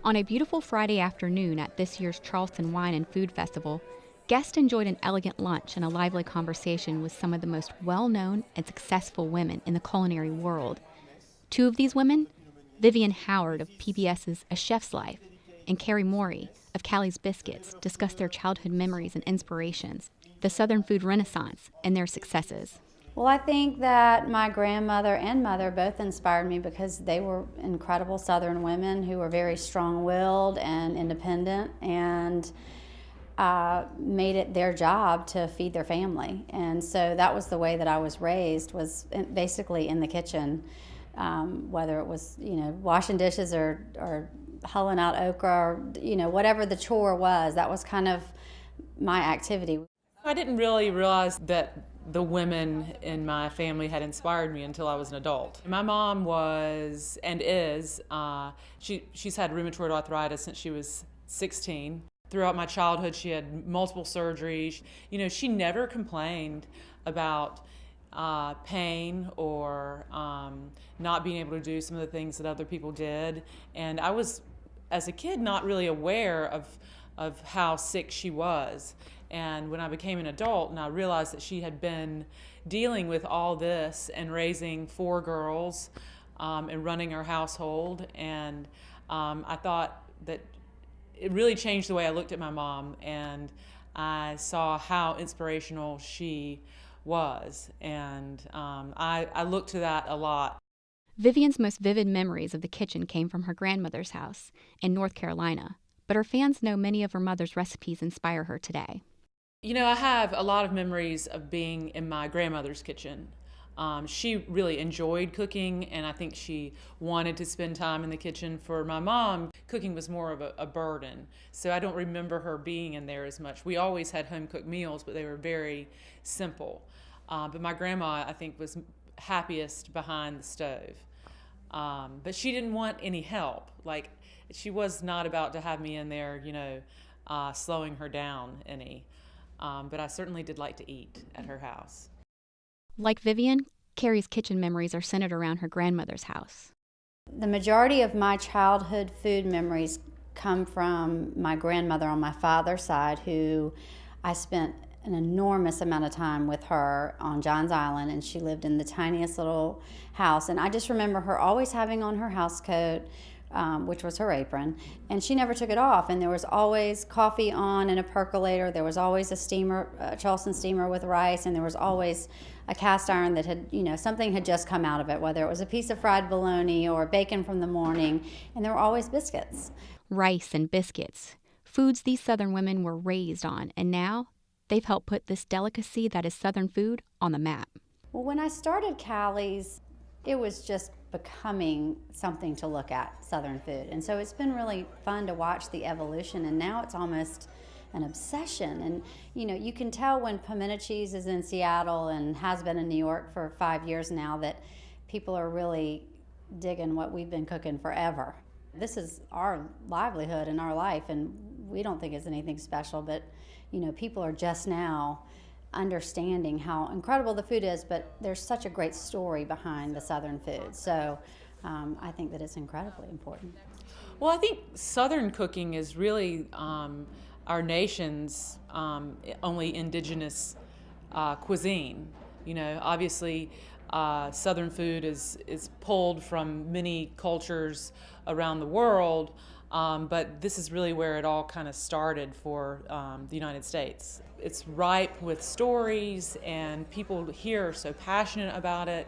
On a beautiful Friday afternoon at this year's Charleston Wine and Food Festival, guests enjoyed an elegant lunch and a lively conversation with some of the most well-known and successful women in the culinary world. Two of these women, Vivian Howard of PBS's A Chef's Life and Carrie Morey of Callie's Biscuits, discussed their childhood memories and inspirations, the Southern food renaissance, and their successes. Well, I think that my grandmother and mother both inspired me because they were incredible Southern women who were very strong-willed and independent and made it their job to feed their family. And so that was the way that I was raised, was basically in the kitchen, whether it was, washing dishes or hulling out okra or, whatever the chore was, that was kind of my activity. I didn't really realize that the women in my family had inspired me until I was an adult. My mom was and is, she's had rheumatoid arthritis since she was 16. Throughout my childhood, she had multiple surgeries. She never complained about pain or not being able to do some of the things that other people did. And I was, as a kid, not really aware of how sick she was. And when I became an adult and I realized that she had been dealing with all this and raising 4 girls and running her household, and I thought that it really changed the way I looked at my mom, and I saw how inspirational she was, and I looked to that a lot. Vivian's most vivid memories of the kitchen came from her grandmother's house in North Carolina, but her fans know many of her mother's recipes inspire her today. I have a lot of memories of being in my grandmother's kitchen. She really enjoyed cooking, and I think she wanted to spend time in the kitchen. For my mom, cooking was more of a burden, so I don't remember her being in there as much. We always had home-cooked meals, but they were very simple. But my grandma, I think, was happiest behind the stove. But she didn't want any help. Like, she was not about to have me in there, slowing her down any. But I certainly did like to eat at her house. Like Vivian, Carrie's kitchen memories are centered around her grandmother's house. The majority of my childhood food memories come from my grandmother on my father's side, who I spent an enormous amount of time with her on Johns Island, and she lived in the tiniest little house. And I just remember her always having on her house coat, which was her apron, and she never took it off. And there was always coffee on in a percolator. There was always a steamer, a Charleston steamer with rice, and there was always a cast iron that had, something had just come out of it, whether it was a piece of fried bologna or bacon from the morning, and there were always biscuits. Rice and biscuits, foods these Southern women were raised on, and now they've helped put this delicacy that is Southern food on the map. Well, when I started Callie's, it was just becoming something to look at, Southern food. And so it's been really fun to watch the evolution, and now it's almost an obsession. And you can tell when pimento cheese is in Seattle and has been in New York for 5 years now that people are really digging what we've been cooking forever. This is our livelihood and our life, and we don't think it's anything special, but people are just now understanding how incredible the food is, but there's such a great story behind the Southern food. So I think that it's incredibly important. Well, I think Southern cooking is really our nation's only indigenous cuisine. Obviously Southern food is pulled from many cultures around the world, but this is really where it all kind of started for the United States. It's ripe with stories, and people here are so passionate about it,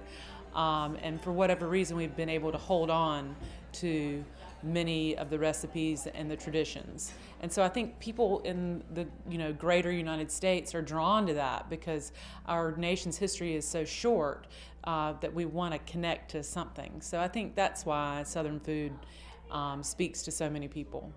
and for whatever reason we've been able to hold on to many of the recipes and the traditions. And so I think people in the greater United States are drawn to that because our nation's history is so short that we want to connect to something. So I think that's why Southern food speaks to so many people.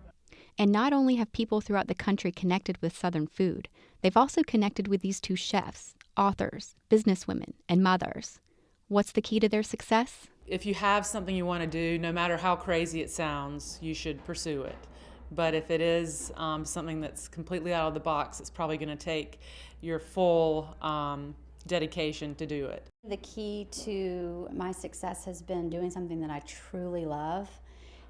And not only have people throughout the country connected with Southern food, they've also connected with these two chefs, authors, businesswomen, and mothers. What's the key to their success? If you have something you want to do, no matter how crazy it sounds, you should pursue it. But if it is something that's completely out of the box, it's probably going to take your full dedication to do it. The key to my success has been doing something that I truly love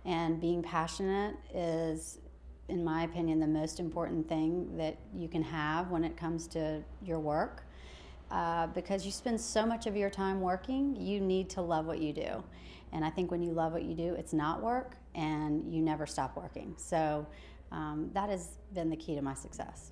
And being passionate is, in my opinion, the most important thing that you can have when it comes to your work. Because you spend so much of your time working, you need to love what you do. And I think when you love what you do, it's not work, and you never stop working. So that has been the key to my success.